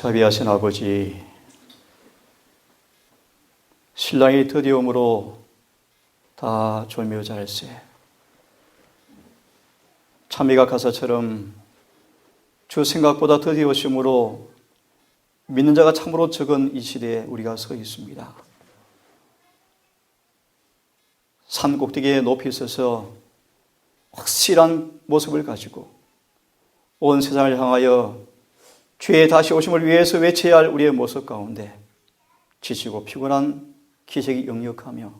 자비하신 아버지, 신랑이 드디어 오므로 다 졸미어 잘세. 찬미가 가사처럼 주 생각보다 드디어 오심으로 믿는 자가 참으로 적은 이 시대에 우리가 서 있습니다. 산 꼭대기에 높이 서서 확실한 모습을 가지고 온 세상을 향하여 주의 다시 오심을 위해서 외쳐야 할 우리의 모습 가운데 지치고 피곤한 기색이 역력하며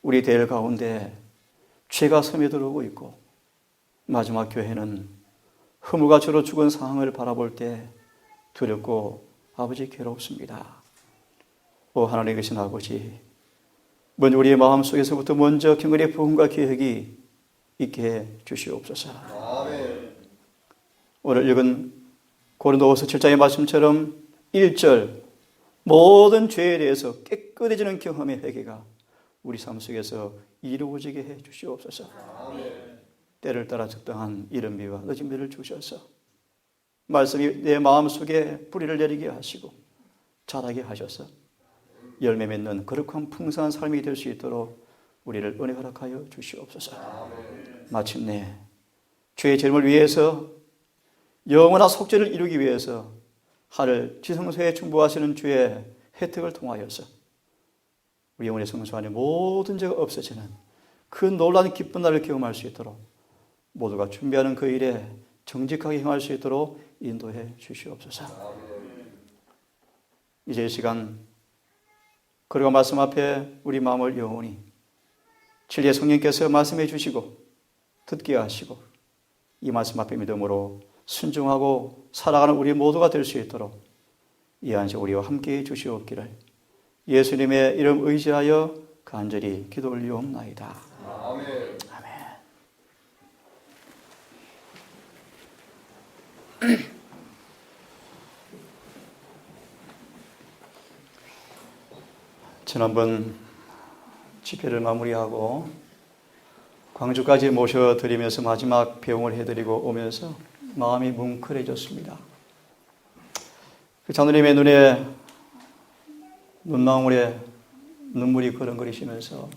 우리 대열 가운데 죄가 스며들어오고 있고 마지막 교회는 허물과 죄로 죽은 상황을 바라볼 때 두렵고 아버지 괴롭습니다. 오 하나님 계신 아버지, 먼저 우리의 마음속에서부터 먼저 경건의 부흥과 계획이 있게 해 주시옵소서. 아멘. 오늘 읽은 고린도후서 7장의 말씀처럼 1절 모든 죄에 대해서 깨끗해지는 경험의 회개가 우리 삶 속에서 이루어지게 해 주시옵소서. 아멘. 때를 따라 적당한 이른 비와 늦은 비를 주셔서 말씀이 내 마음속에 뿌리를 내리게 하시고 자라게 하셔서 열매 맺는 거룩한 풍성한 삶이 될 수 있도록 우리를 은혜 허락하여 주시옵소서. 아멘. 마침내 죄의 죄를 위해서 영원한 속죄를 이루기 위해서 하늘 지성소에 충보하시는 주의 혜택을 통하여서 우리 영혼의 성소 안에 모든 죄가 없어지는 그 놀라운 기쁜 날을 경험할 수 있도록 모두가 준비하는 그 일에 정직하게 행할 수 있도록 인도해 주시옵소서. 이제 이 시간 그리고 말씀 앞에 우리 마음을 영원히 진리의 성령께서 말씀해 주시고 듣게 하시고 이 말씀 앞에 믿음으로 순종하고 살아가는 우리 모두가 될 수 있도록 이 안식 우리와 함께해 주시옵기를 예수님의 이름 의지하여 간절히 기도 올리옵나이다. 아멘. 아멘. 지난번 집회를 마무리하고 광주까지 모셔드리면서 마지막 배웅을 해드리고 오면서 마음이 뭉클해졌습니다. 장로님의 눈에 눈망울에 눈물이 그렁거리시면서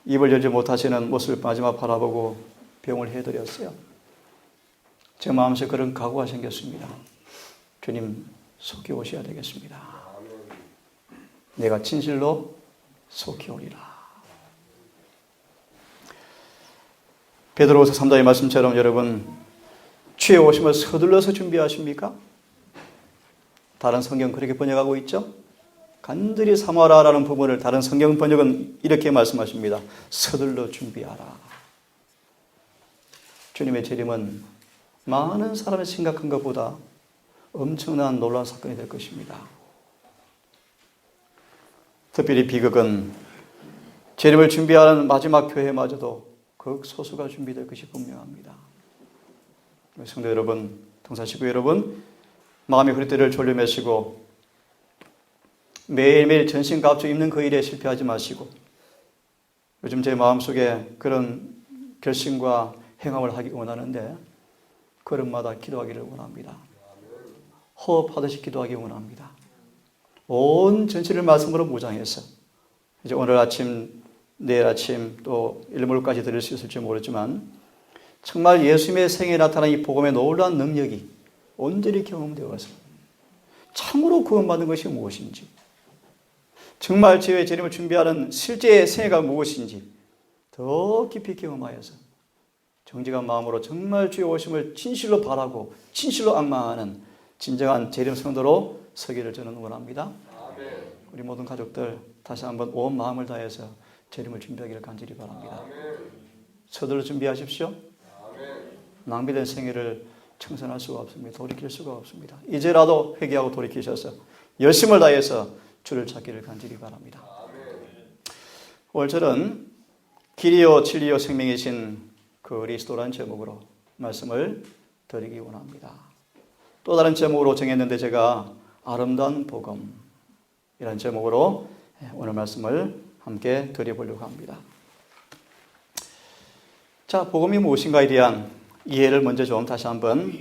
입을 열지 못하시는 모습을 마지막 바라보고 배웅을 해드렸어요. 제 마음속에 그런 각오가 생겼습니다. 주님 속히 오셔야 되겠습니다. 내가 진실로 속히 오리라. 베드로후서 3장의 말씀처럼 여러분 주의 오심을 서둘러서 준비하십니까? 다른 성경 그렇게 번역하고 있죠? 간절히 사모하라라는 부분을 다른 성경 번역은 이렇게 말씀하십니다. 서둘러 준비하라. 주님의 재림은 많은 사람이 생각한 것보다 엄청난 놀라운 사건이 될 것입니다. 특별히 비극은 재림을 준비하는 마지막 교회마저도 극소수가 준비될 것이 분명합니다. 성도 여러분, 동사식구 여러분, 마음의 허리띠를 졸려매시고 매일매일 전신갑주 입는 그 일에 실패하지 마시고 요즘 제 마음속에 그런 결심과 행함을 하기 원하는데 걸음마다 기도하기를 원합니다. 호흡하듯이 기도하기 원합니다. 온 전체를 말씀으로 무장해서 이제 오늘 아침, 내일 아침 또 일몰까지 드릴 수 있을지 모르지만 정말 예수님의 생애에 나타난 이 복음의 놀라운 능력이 온전히 경험되어서 참으로 구원받는 것이 무엇인지, 정말 죄의 재림을 준비하는 실제의 생애가 무엇인지 더 깊이 경험하여서 정직한 마음으로 정말 주의 오심을 진실로 바라고 진실로 앙망하는 진정한 재림 성도로 서기를 저는 원합니다. 아멘. 우리 모든 가족들 다시 한번 온 마음을 다해서 재림을 준비하기를 간절히 바랍니다. 아멘. 서둘러 준비하십시오. 아멘. 낭비된 생애를 청산할 수가 없습니다. 돌이킬 수가 없습니다. 이제라도 회개하고 돌이키셔서 열심을 다해서 주를 찾기를 간절히 바랍니다. 아멘. 오늘절은 길이요 진리요 생명이신 그리스도라는 제목으로 말씀을 드리기 원합니다. 또 다른 제목으로 정했는데 제가 아름다운 복음이라는 제목으로 오늘 말씀을 함께 드려보려고 합니다. 자, 복음이 무엇인가에 대한 이해를 먼저 좀 다시 한번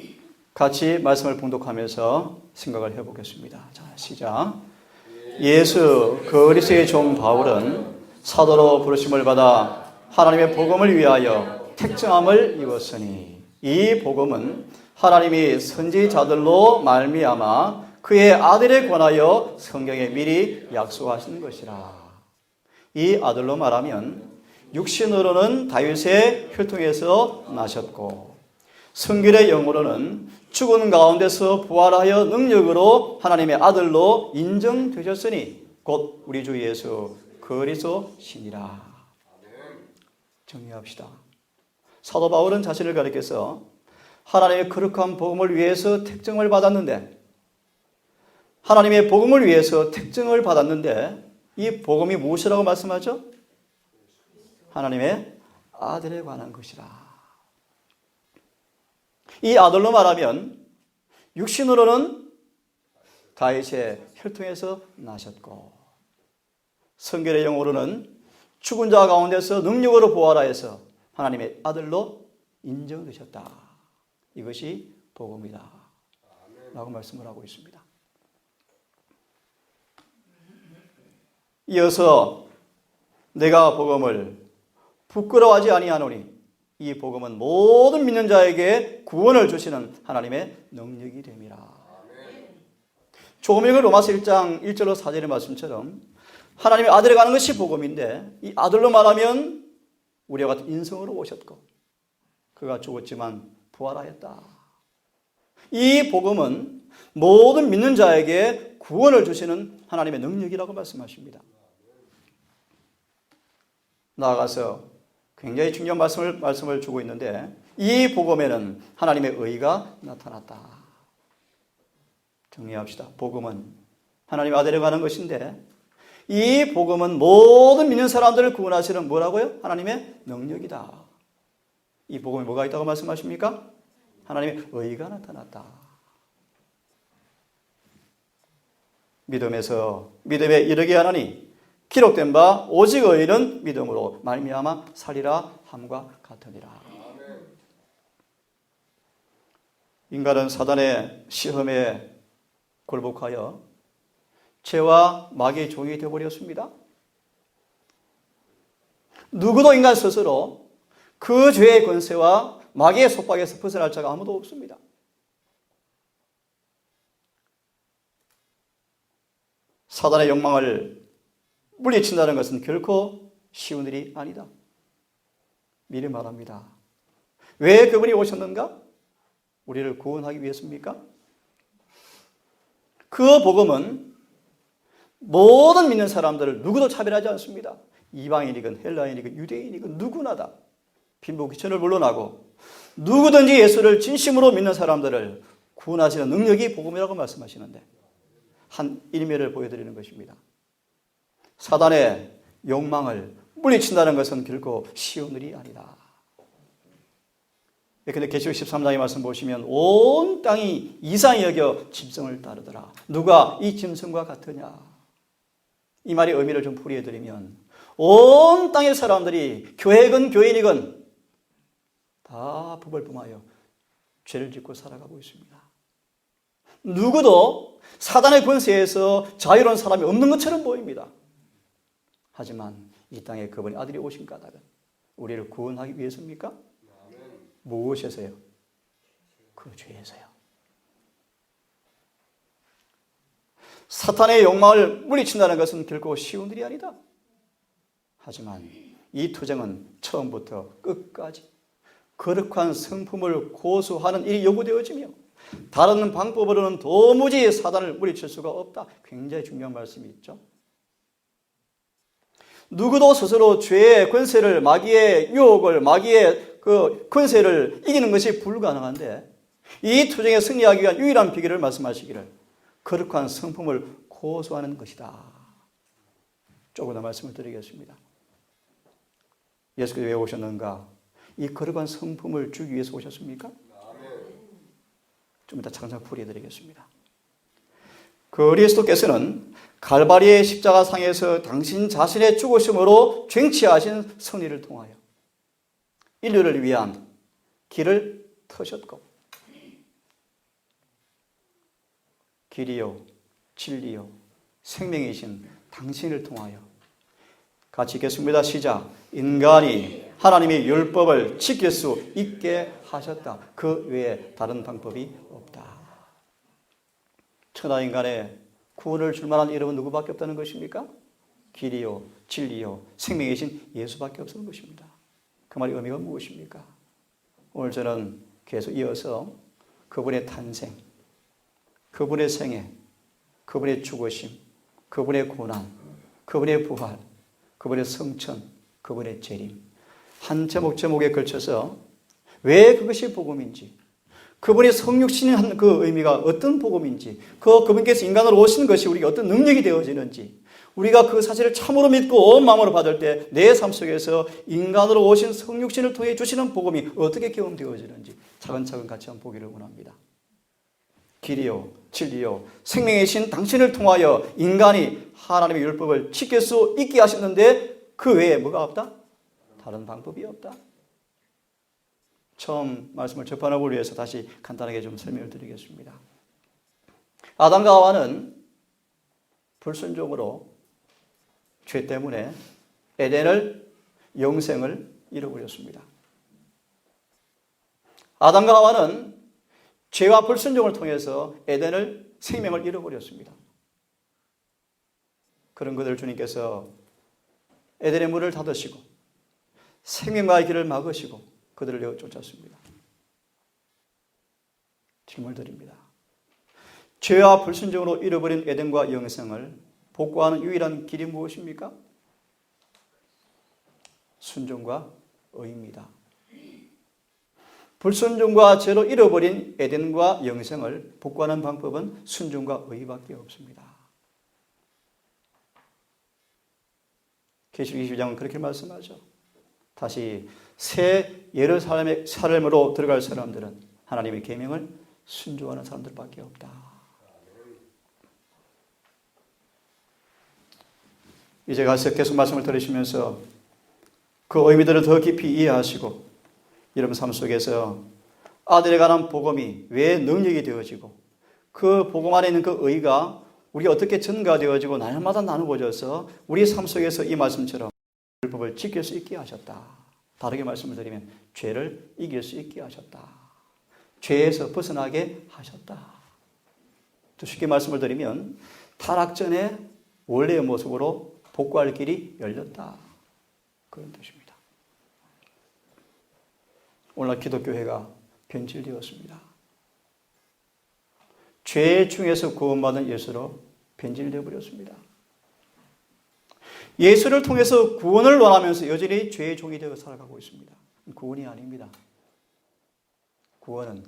같이 말씀을 봉독하면서 생각을 해보겠습니다. 자, 시작. 예수 그리스도의 종 바울은 사도로 부르심을 받아 하나님의 복음을 위하여 택정함을 입었으니 이 복음은 하나님이 선지자들로 말미암아 그의 아들에 관하여 성경에 미리 약속하신 것이라. 이 아들로 말하면 육신으로는 다윗의 혈통에서 나셨고 성결의 영으로는 죽은 가운데서 부활하여 능력으로 하나님의 아들로 인정되셨으니 곧 우리 주 예수 그리스도시니라. 정리합시다. 사도 바울은 자신을 가리켜서 하나님의 거룩한 복음을 위해서 택정을 받았는데, 하나님의 복음을 위해서 택정을 받았는데 이 복음이 무엇이라고 말씀하죠? 하나님의 아들에 관한 것이라. 이 아들로 말하면 육신으로는 다윗의 혈통에서 나셨고 성결의 영으로는 죽은 자 가운데서 능력으로 부활하여서 하나님의 아들로 인정되셨다. 이것이 복음이다 라고 말씀을 하고 있습니다. 이어서 내가 복음을 부끄러워하지 아니하노니 이 복음은 모든 믿는 자에게 구원을 주시는 하나님의 능력이 됨이라. 조금 읽은 로마서 1장 1절로 4절의 말씀처럼 하나님의 아들에 가는 것이 복음인데 이 아들로 말하면 우리와 같은 인성으로 오셨고 그가 죽었지만 부활하였다. 이 복음은 모든 믿는 자에게 구원을 주시는 하나님의 능력이라고 말씀하십니다. 나아가서 굉장히 중요한 말씀을 주고 있는데 이 복음에는 하나님의 의가 나타났다. 정리합시다. 복음은 하나님의 아들에 관한 것인데 이 복음은 모든 믿는 사람들을 구원하시는 뭐라고요? 하나님의 능력이다. 이 복음에 뭐가 있다고 말씀하십니까? 하나님의 의가 나타났다. 믿음에 이르게 하나니 기록된 바 오직 의인은 믿음으로 말미암아 살리라 함과 같으니라. 인간은 사단의 시험에 굴복하여 죄와 마귀의 종이 되어버렸습니다. 누구도 인간 스스로 그 죄의 권세와 마귀의 속박에서 벗어날 자가 아무도 없습니다. 사단의 욕망을 물리친다는 것은 결코 쉬운 일이 아니다. 미리 말합니다. 왜 그분이 오셨는가? 우리를 구원하기 위해서입니까? 그 복음은 모든 믿는 사람들을 누구도 차별하지 않습니다. 이방인이건 헬라인이건 유대인이건 누구나 다 빈부 귀천을 물러나고 누구든지 예수를 진심으로 믿는 사람들을 구원하시는 능력이 복음이라고 말씀하시는데 한 일면을 보여드리는 것입니다. 사단의 욕망을 물리친다는 것은 결코 쉬운 일이 아니다. 그런데 계시록 13장의 말씀 보시면 온 땅이 이상히 여겨 짐승을 따르더라. 누가 이 짐승과 같으냐? 이 말의 의미를 좀 풀이해드리면 온 땅의 사람들이 교회건 교인이건 다 법을 범하여 죄를 짓고 살아가고 있습니다. 누구도 사단의 권세에서 자유로운 사람이 없는 것처럼 보입니다. 하지만 이 땅에 그분의 아들이 오신 까닭은 우리를 구원하기 위해서입니까? 무엇에서요? 그 죄에서요. 사탄의 욕망을 물리친다는 것은 결코 쉬운 일이 아니다. 하지만 이 투쟁은 처음부터 끝까지 거룩한 성품을 고수하는 일이 요구되어지며 다른 방법으로는 도무지 사단을 물리칠 수가 없다. 굉장히 중요한 말씀이 있죠. 누구도 스스로 죄의 권세를, 마귀의 유혹을, 마귀의 그 권세를 이기는 것이 불가능한데 이 투쟁에 승리하기 위한 유일한 비결을 말씀하시기를 거룩한 성품을 고수하는 것이다. 조금 더 말씀을 드리겠습니다. 예수께서 왜 오셨는가? 이 거룩한 성품을 주기 위해서 오셨습니까? 좀 이따 장장 풀이해드리겠습니다. 그리스도께서는 갈바리의 십자가상에서 당신 자신의 죽으심으로 쟁취하신 승리를 통하여 인류를 위한 길을 터셨고 길이요 진리요 생명이신 당신을 통하여. 같이 읽겠습니다. 시작. 인간이 하나님의 율법을 지킬 수 있게 하셨다. 그 외에 다른 방법이 없다. 천하 인간의 구원을 줄 만한 이름은 누구밖에 없다는 것입니까? 길이요 진리요 생명이신 예수밖에 없는 것입니다. 그 말의 의미가 무엇입니까? 오늘 저는 계속 이어서 그분의 탄생, 그분의 생애, 그분의 죽으심, 그분의 고난, 그분의 부활, 그분의 성천, 그분의 재림, 한 제목에 걸쳐서 왜 그것이 복음인지, 그분이 성육신이 한 그 의미가 어떤 복음인지, 그분께서 인간으로 오신 것이 우리가 어떤 능력이 되어지는지, 우리가 그 사실을 참으로 믿고 온 마음으로 받을 때 내 삶 속에서 인간으로 오신 성육신을 통해 주시는 복음이 어떻게 경험되어지는지 차근차근 같이 한번 보기를 원합니다. 길이요 진리요 생명이신 당신을 통하여 인간이 하나님의 율법을 지킬 수 있게 하셨는데 그 외에 뭐가 없다? 다른 방법이 없다. 처음 말씀을 접하는 위해서 다시 간단하게 좀 설명을 드리겠습니다. 아담과 하와는 불순종으로 죄 때문에 에덴을 영생을 잃어버렸습니다. 아담과 하와는 죄와 불순종을 통해서 에덴을 생명을 잃어버렸습니다. 그런 그들을 주님께서 에덴의 문을 닫으시고 생명과의 길을 막으시고 그들을 내어 쫓았습니다. 질문을 드립니다. 죄와 불순종으로 잃어버린 에덴과 영생을 복구하는 유일한 길이 무엇입니까? 순종과 의입니다. 불순종과 죄로 잃어버린 에덴과 영생을 복구하는 방법은 순종과 의밖에 없습니다. 계시록 22장은 그렇게 말씀하죠. 다시 새 예루살렘의 삶으로 들어갈 사람들은 하나님의 계명을 순종하는 사람들밖에 없다. 이제 가서 계속 말씀을 들으시면서 그 의미들을 더 깊이 이해하시고 여러분 삶 속에서 아들에 관한 복음이 왜 능력이 되어지고 그 복음 안에 있는 그 의가 우리가 어떻게 전가되어지고 날마다 나누어져서 우리 삶 속에서 이 말씀처럼 율법을 지킬 수 있게 하셨다. 다르게 말씀을 드리면 죄를 이길 수 있게 하셨다. 죄에서 벗어나게 하셨다. 또 쉽게 말씀을 드리면 타락 전에 원래의 모습으로 복구할 길이 열렸다. 그런 뜻입니다. 오늘날 기독교회가 변질되었습니다. 죄 중에서 구원받은 예수로 변질되어 버렸습니다. 예수를 통해서 구원을 원하면서 여전히 죄의 종이 되어 살아가고 있습니다. 구원이 아닙니다. 구원은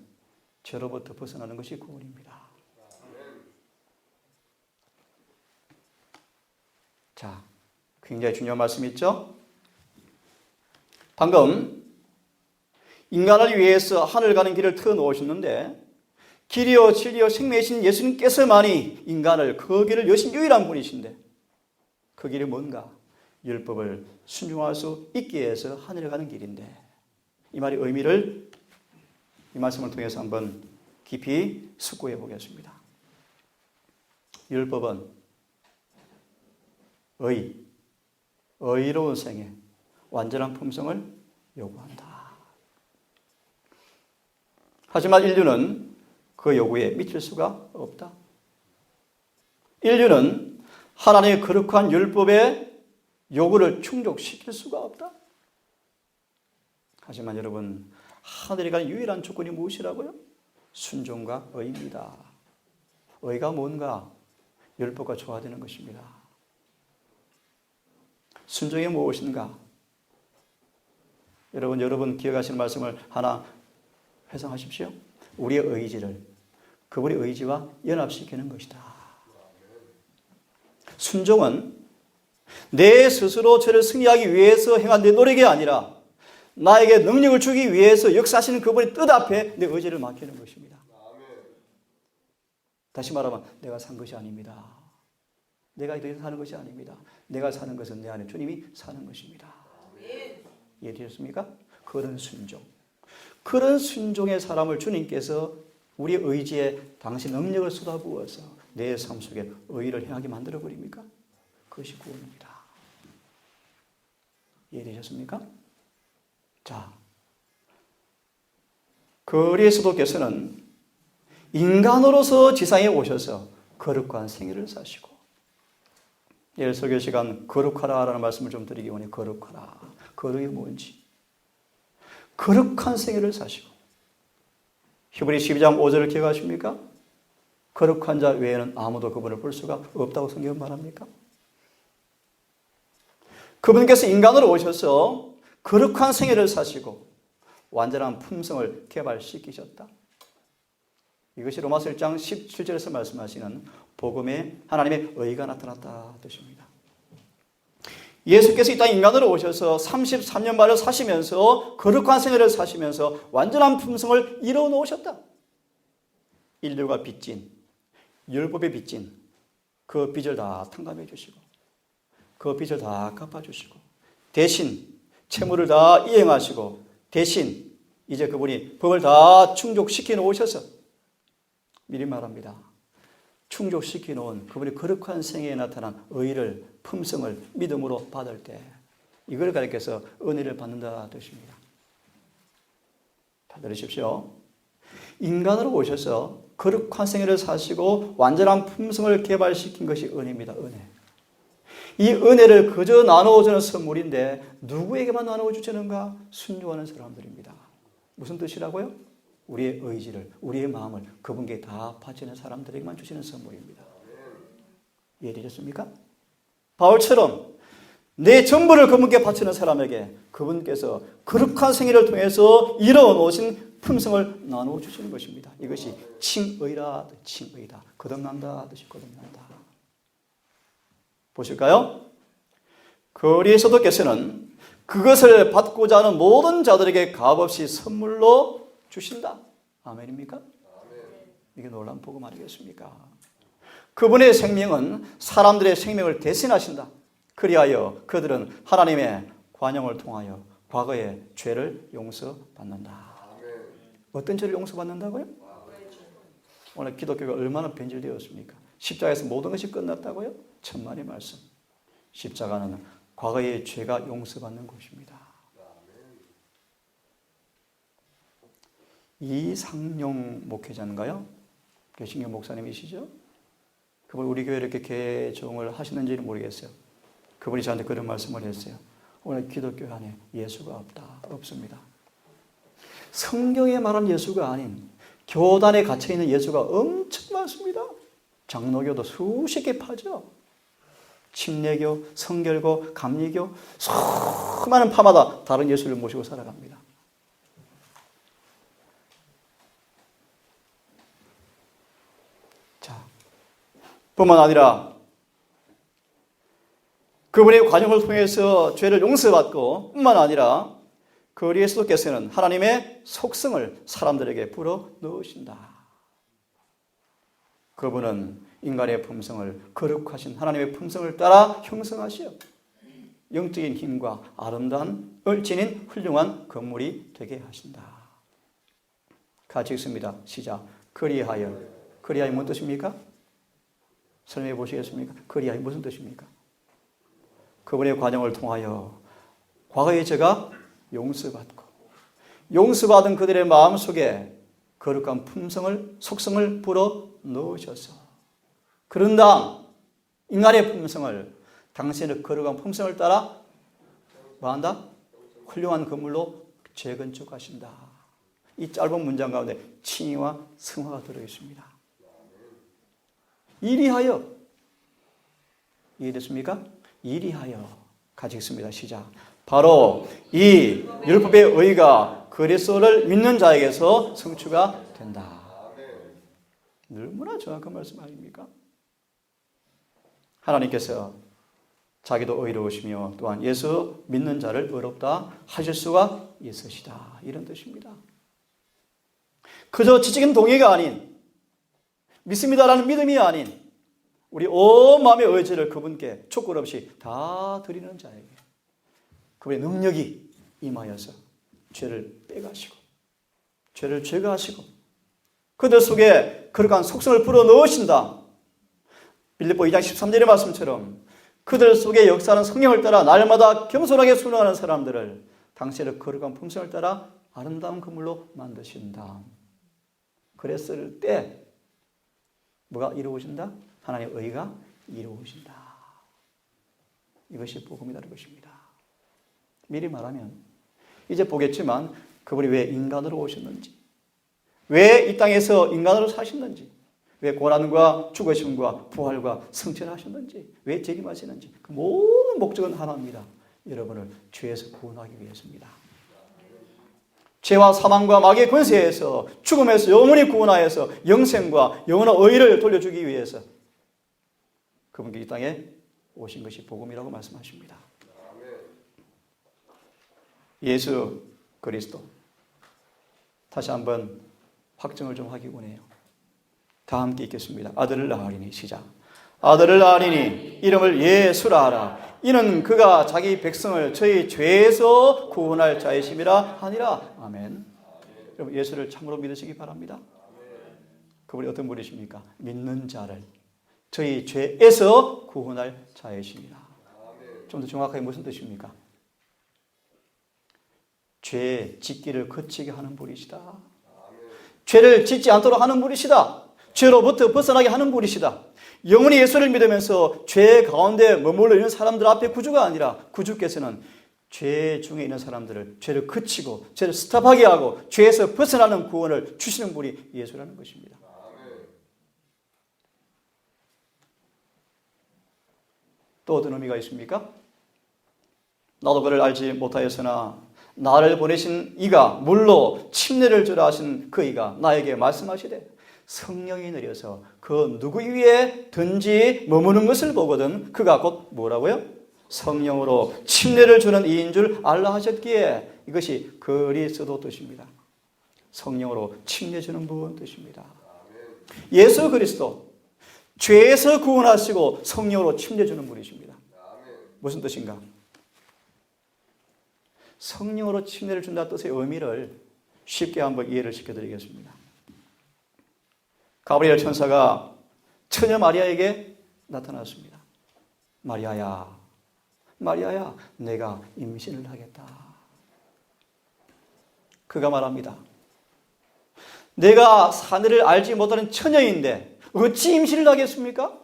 죄로부터 벗어나는 것이 구원입니다. 자, 굉장히 중요한 말씀 있죠? 방금 인간을 위해서 하늘 가는 길을 트어 놓으셨는데 길이요 진리요 생명이신 예수님께서만이 인간을 그 길을 여신 유일한 분이신데 그 길이 뭔가? 율법을 순종할 수 있게 해서 하늘에 가는 길인데 이 말의 의미를 이 말씀을 통해서 한번 깊이 숙고해 보겠습니다. 율법은 의로운 생애, 완전한 품성을 요구한다. 하지만 인류는 그 요구에 미칠 수가 없다. 인류는 하나님의 거룩한 율법의 요구를 충족시킬 수가 없다. 하지만 여러분, 하늘에 가는 유일한 조건이 무엇이라고요? 순종과 의입니다. 의가 뭔가? 율법과 조화되는 것입니다. 순종이 무엇인가? 여러분 기억하시는 말씀을 하나 회상하십시오. 우리의 의지를 그분의 의지와 연합시키는 것이다. 순종은 내 스스로 죄를 승리하기 위해서 행한 내 노력이 아니라 나에게 능력을 주기 위해서 역사하시는 그분의 뜻 앞에 내 의지를 맡기는 것입니다. 다시 말하면 내가 산 것이 아닙니다. 내가 이렇게 사는 것이 아닙니다. 내가 사는 것은 내 안에 주님이 사는 것입니다. 이해되셨습니까? 그런 순종. 그런 순종의 사람을 주님께서 우리 의지에 당신 능력을 쏟아부어서 내 삶 속에 의를 행하게 만들어 버립니까? 그것이 구원입니다. 이해되셨습니까? 자, 그리스도께서는 인간으로서 지상에 오셔서 거룩한 생애를 사시고, 내일 설교 시간 거룩하라라는 말씀을 좀 드리기 원해. 거룩하라. 거룩이 뭔지. 거룩한 생애를 사시고, 히브리 12장 5절을 기억하십니까? 거룩한 자 외에는 아무도 그분을 볼 수가 없다고 성경은 말합니까? 그분께서 인간으로 오셔서 거룩한 생애를 사시고 완전한 품성을 개발시키셨다. 이것이 로마서 1장 17절에서 말씀하시는 복음에 하나님의 의가 나타났다 뜻입니다. 예수께서 이 땅 인간으로 오셔서 33년 만을 사시면서 거룩한 생애를 사시면서 완전한 품성을 이루어 놓으셨다. 인류가 빚진, 율법에 빚진 그 빚을 다 탕감해 주시고 그 빚을 다 갚아주시고 대신 채무를 다 이행하시고 대신 이제 그분이 법을 다 충족시켜 놓으셔서 미리 말합니다. 충족시켜 놓은 그분이 거룩한 생애에 나타난 의를, 품성을 믿음으로 받을 때 이걸 가리켜서 은혜를 받는다 뜻입니다. 다 들으십시오. 인간으로 오셔서 거룩한 생애를 사시고 완전한 품성을 개발시킨 것이 은혜입니다. 은혜. 이 은혜를 그저 나누어주는 선물인데 누구에게만 나누어주시는가? 순종하는 사람들입니다. 무슨 뜻이라고요? 우리의 의지를, 우리의 마음을 그분께 다 바치는 사람들에게만 주시는 선물입니다. 이해되셨습니까? 바울처럼 내 전부를 그분께 바치는 사람에게 그분께서 거룩한 생애를 통해서 이루어 놓으신 품성을 나누어 주시는 것입니다. 이것이 칭의라, 칭의다. 거듭난다 뜻이 거듭난다. 보실까요? 그리스도께서는 그것을 받고자 하는 모든 자들에게 값없이 선물로 주신다. 아멘입니까? 이게 놀라운 복음 아니겠습니까? 그분의 생명은 사람들의 생명을 대신하신다. 그리하여 그들은 하나님의 관용을 통하여 과거의 죄를 용서받는다. 어떤 죄를 용서받는다고요? 오늘 기독교가 얼마나 변질되었습니까? 십자가에서 모든 것이 끝났다고요? 천만의 말씀. 십자가는 과거의 죄가 용서받는 곳입니다. 이상용 목회자인가요? 개신교 목사님이시죠? 그분 우리 교회에 이렇게 개종을 하시는지는 모르겠어요. 그분이 저한테 그런 말씀을 했어요. 오늘 기독교 안에 예수가 없다. 없습니다. 성경에 말한 예수가 아닌 교단에 갇혀있는 예수가 엄청 많습니다. 장로교도 수십 개 파죠. 침례교, 성결교, 감리교 수많은 파마다 다른 예수를 모시고 살아갑니다. 자, 뿐만 아니라 그분의 관용을 통해서 죄를 용서받고 뿐만 아니라 그리스도께서는 하나님의 속성을 사람들에게 불어 넣으신다. 그분은 인간의 품성을 거룩하신 하나님의 품성을 따라 형성하시어 영적인 힘과 아름다운 을지닌 훌륭한 건물이 되게 하신다. 같이 읽습니다. 시작. 그리하여. 그리하여 무슨 뜻입니까? 설명해 보시겠습니까? 그리하여 무슨 뜻입니까? 그분의 관용을 통하여 과거의 죄가 용서받고 용서받은 그들의 마음속에 거룩한 품성을, 속성을 불어 넣으셔서 그런 다음 인간의 품성을 당신의 거룩한 품성을 따라 뭐한다? 훌륭한 건물로 재건축하신다. 이 짧은 문장 가운데 칭의와 승화가 들어있습니다. 이리하여. 이해됐습니까? 이리하여. 같이 읽습니다. 시작. 바로 이 율법의 의가 그리스도를 믿는 자에게서 성취가 된다. 얼마나 정확한 말씀 아닙니까? 하나님께서 자기도 의로우시며 또한 예수 믿는 자를 의롭다 하실 수가 있으시다. 이런 뜻입니다. 그저 지적인 동의가 아닌 믿습니다라는 믿음이 아닌 우리 온 마음의 의지를 그분께 촉구 없이 다 드리는 자에게 그분의 능력이 임하여서 죄를 빼가시고 죄를 제거하시고 그들 속에 거룩한 속성을 불어 넣으신다. 빌립보 2장 13절의 말씀처럼 그들 속에 역사하는 성령을 따라 날마다 겸손하게 순응하는 사람들을 당신의 거룩한 품성을 따라 아름다운 그물로 만드신다. 그랬을 때 뭐가 이루어진다? 하나님의 의가 이루어진다. 이것이 복음이라는 것입니다. 미리 말하면 이제 보겠지만 그분이 왜 인간으로 오셨는지, 왜 이 땅에서 인간으로 사셨는지, 왜 고난과 죽으심과 부활과 승천을 하셨는지, 왜 재림하시는지, 그 모든 목적은 하나입니다. 여러분을 죄에서 구원하기 위해서입니다. 죄와 사망과 마귀의 권세에서 죽음에서 영원히 구원하여서 영생과 영원한 의를 돌려주기 위해서 그분께 이 땅에 오신 것이 복음이라고 말씀하십니다. 예수 그리스도 다시 한번 확정을 좀 하기 원해요. 다 함께 읽겠습니다. 아들을 낳으리니 시작. 아들을 낳으리니 이름을 예수라 하라. 이는 그가 자기 백성을 저희 죄에서 구원할 자이심이라 하니라. 아멘. 여러분 예수를 참으로 믿으시기 바랍니다. 그분이 어떤 분이십니까? 믿는 자를 저희 죄에서 구원할 자이십니다. 좀 더 정확하게 무슨 뜻입니까? 죄 짓기를 거치게 하는 분이시다. 죄를 짓지 않도록 하는 분이시다. 죄로부터 벗어나게 하는 분이시다. 영원히 예수를 믿으면서 죄 가운데 머물러 있는 사람들 앞에 구주가 아니라 구주께서는 죄 중에 있는 사람들을 죄를 그치고 죄를 스탑하게 하고 죄에서 벗어나는 구원을 주시는 분이 예수라는 것입니다. 또 어떤 의미가 있습니까? 나도 그를 알지 못하였으나 나를 보내신 이가 물로 침례를 주라 하신 그 이가 나에게 말씀하시되 성령이 내려서 그 누구 위에 든지 머무는 것을 보거든 그가 곧 뭐라고요? 성령으로 침례를 주는 이인 줄 알라 하셨기에 이것이 그리스도 뜻입니다. 성령으로 침례 주는 분 뜻입니다. 예수 그리스도 죄에서 구원하시고 성령으로 침례 주는 분이십니다. 무슨 뜻인가? 성령으로 침례를 준다는 뜻의 의미를 쉽게 한번 이해를 시켜드리겠습니다. 가브리엘 천사가 처녀 마리아에게 나타났습니다. 마리아야, 마리아야, 내가 임신을 하겠다. 그가 말합니다. 내가 사내를 알지 못하는 처녀인데 어찌 임신을 하겠습니까?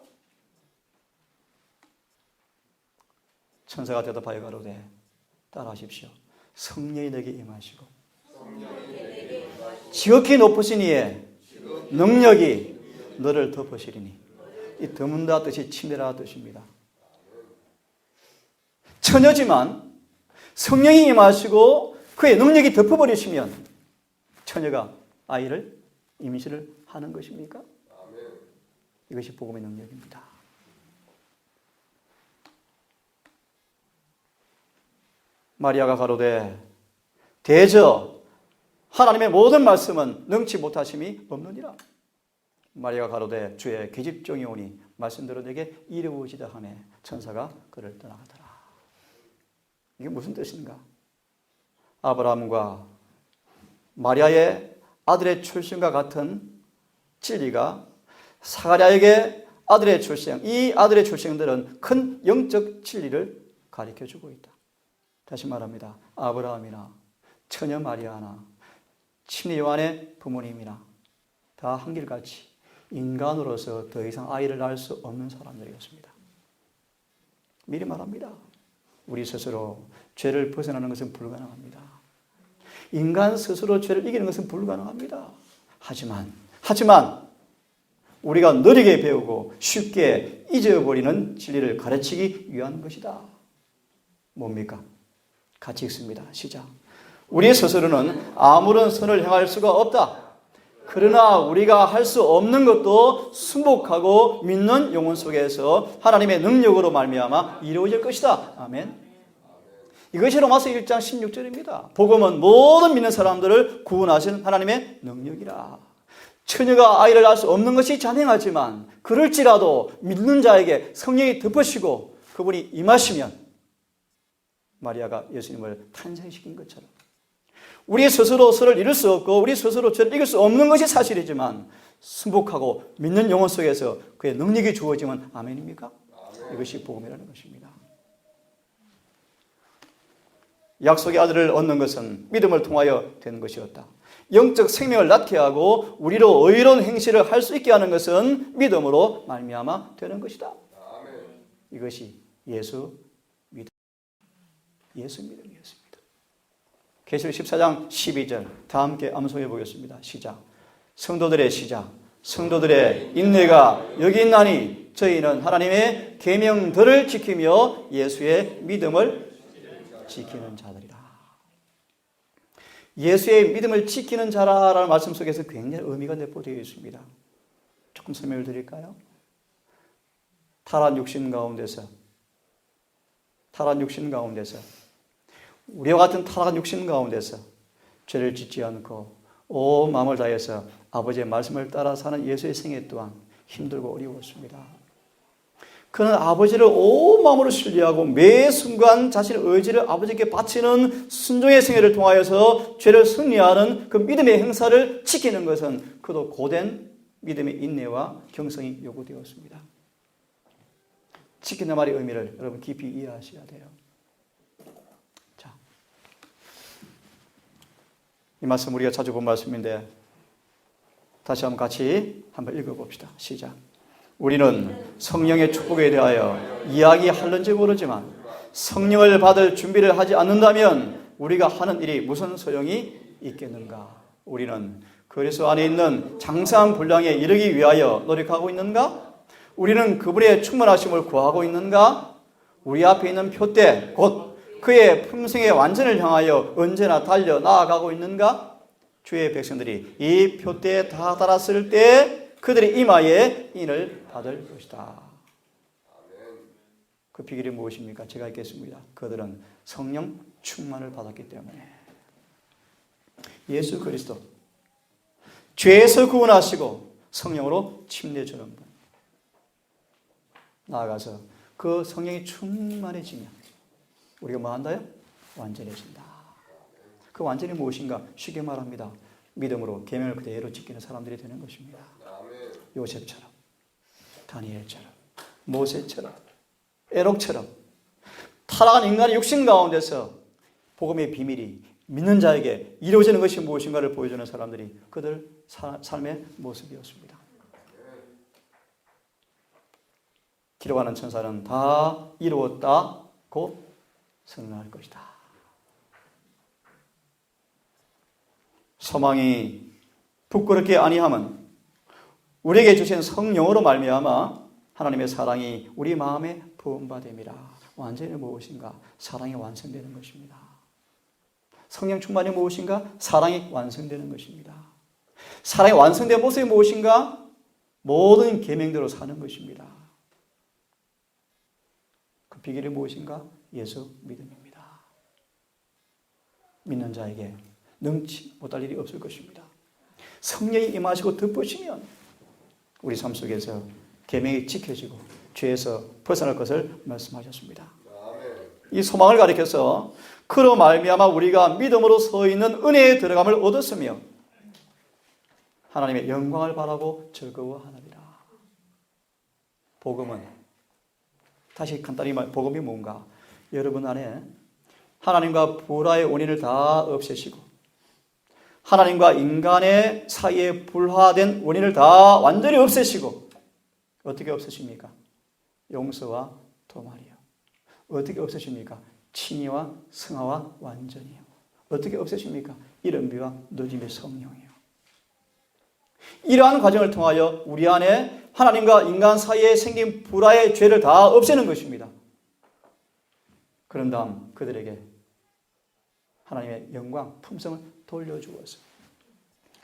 천사가 대답하여 가로되 따라하십시오. 성령이 내게 임하시고 지극히 높으신 이의 능력이 너를 덮으시리니 이 드문다 뜻이 침례라 뜻입니다. 처녀지만 성령이 임하시고 그의 능력이 덮어버리시면 처녀가 아이를 임신을 하는 것입니까? 이것이 복음의 능력입니다. 마리아가 가로되 대저 하나님의 모든 말씀은 능치 못하심이 없느니라. 마리아가 가로되 주의 계집종이 오니 말씀대로 내게 이루어지다 하매 천사가 그를 떠나가더라. 이게 무슨 뜻인가? 아브라함과 마리아의 아들의 출생과 같은 진리가 사가랴에게 아들의 출생, 이 아들의 출생들은 큰 영적 진리를 가르쳐주고 있다. 다시 말합니다. 아브라함이나 처녀 마리아나 침례 요한의 부모님이나 다 한결같이 인간으로서 더 이상 아이를 낳을 수 없는 사람들이었습니다. 미리 말합니다. 우리 스스로 죄를 벗어나는 것은 불가능합니다. 인간 스스로 죄를 이기는 것은 불가능합니다. 하지만 우리가 느리게 배우고 쉽게 잊어버리는 진리를 가르치기 위한 것이다. 뭡니까? 같이 읽습니다. 시작. 우리 스스로는 아무런 선을 행할 수가 없다. 그러나 우리가 할 수 없는 것도 순복하고 믿는 영혼 속에서 하나님의 능력으로 말미암아 이루어질 것이다. 아멘. 이것이 로마서 1장 16절입니다. 복음은 모든 믿는 사람들을 구원하신 하나님의 능력이라. 처녀가 아이를 낳을 수 없는 것이 잔인하지만 그럴지라도 믿는 자에게 성령이 덮으시고 그분이 임하시면 마리아가 예수님을 탄생시킨 것처럼 우리 스스로 서로를 이룰 수 없고 우리 스스로 저를 이길 수 없는 것이 사실이지만 승복하고 믿는 영혼 속에서 그의 능력이 주어지면 아멘입니까? 이것이 복음이라는 것입니다. 약속의 아들을 얻는 것은 믿음을 통하여 되는 것이었다. 영적 생명을 낳게 하고 우리로 의로운 행실을 할 수 있게 하는 것은 믿음으로 말미암아 되는 것이다. 이것이 예수 믿음. 예수 믿음이었습니다. 계시록 14장 12절 다 함께 암송해 보겠습니다. 시작. 성도들의 시작. 성도들의 인내가 여기 있나니 저희는 하나님의 계명들을 지키며 예수의 믿음을 지키는 자들이라. 예수의 믿음을 지키는 자라라는 말씀 속에서 굉장히 의미가 내포되어 있습니다. 조금 설명을 드릴까요? 타락한 육신 가운데서 우리와 같은 타락한 육신 가운데서 죄를 짓지 않고 온 마음을 다해서 아버지의 말씀을 따라 사는 예수의 생애 또한 힘들고 어려웠습니다. 그는 아버지를 온 마음으로 신뢰하고 매 순간 자신의 의지를 아버지께 바치는 순종의 생애를 통하여서 죄를 승리하는 그 믿음의 행사를 지키는 것은 그도 고된 믿음의 인내와 경성이 요구되었습니다. 지키는 말의 의미를 여러분 깊이 이해하셔야 돼요. 자, 이 말씀 우리가 자주 본 말씀인데 다시 한번 같이 한번 읽어봅시다. 시작. 우리는 성령의 축복에 대하여 이야기할는지 모르지만 성령을 받을 준비를 하지 않는다면 우리가 하는 일이 무슨 소용이 있겠는가? 우리는 그리스도 안에 있는 장사한 분량에 이르기 위하여 노력하고 있는가? 우리는 그분의 충만하심을 구하고 있는가? 우리 앞에 있는 표대 곧 그의 품성의 완전을 향하여 언제나 달려 나아가고 있는가? 주의 백성들이 이 표대에 다 달았을 때 그들의 이마에 인을 받을 것이다. 그 비결이 무엇입니까? 제가 읽겠습니다. 그들은 성령 충만을 받았기 때문에. 예수 그리스도 죄에서 구원하시고 성령으로 침례주는 분. 나아가서 그 성령이 충만해지면 우리가 뭐 한다요? 완전해진다. 그 완전이 무엇인가? 쉽게 말합니다. 믿음으로 계명을 그대로 지키는 사람들이 되는 것입니다. 요셉처럼, 다니엘처럼, 모세처럼, 에녹처럼 타락한 인간의 육신 가운데서 복음의 비밀이 믿는 자에게 이루어지는 것이 무엇인가를 보여주는 사람들이 그들 삶의 모습이었습니다. 기록하는 천사는 다 이루었다고 선언할 것이다. 소망이 부끄럽게 아니함은 우리에게 주신 성령으로 말미암아 하나님의 사랑이 우리 마음에 부음받음이라. 완전히 무엇인가? 사랑이 완성되는 것입니다. 성령 충만이 무엇인가? 사랑이 완성되는 것입니다. 사랑이 완성된 모습이 무엇인가? 모든 계명대로 사는 것입니다. 그 비결이 무엇인가? 예수 믿음입니다. 믿는 자에게 능치 못할 일이 없을 것입니다. 성령이 임하시고 덮으시면 우리 삶 속에서 계명이 지켜지고 죄에서 벗어날 것을 말씀하셨습니다. 이 소망을 가리켜서 그로 말미암아 우리가 믿음으로 서 있는 은혜에 들어감을 얻었으며 하나님의 영광을 바라고 즐거워하느니라. 복음은 다시 간단히 말, 복음이 뭔가? 여러분 안에 하나님과 불화의 원인을 다 없애시고 하나님과 인간의 사이에 불화된 원인을 다 완전히 없애시고 어떻게 없애십니까? 용서와 도말이요. 어떻게 없애십니까? 친의와 성화와 완전이요. 어떻게 없애십니까? 이른비와 누짐의 성령이요. 이러한 과정을 통하여 우리 안에 하나님과 인간 사이에 생긴 불화의 죄를 다 없애는 것입니다. 그런 다음 그들에게 하나님의 영광, 품성을 돌려주어서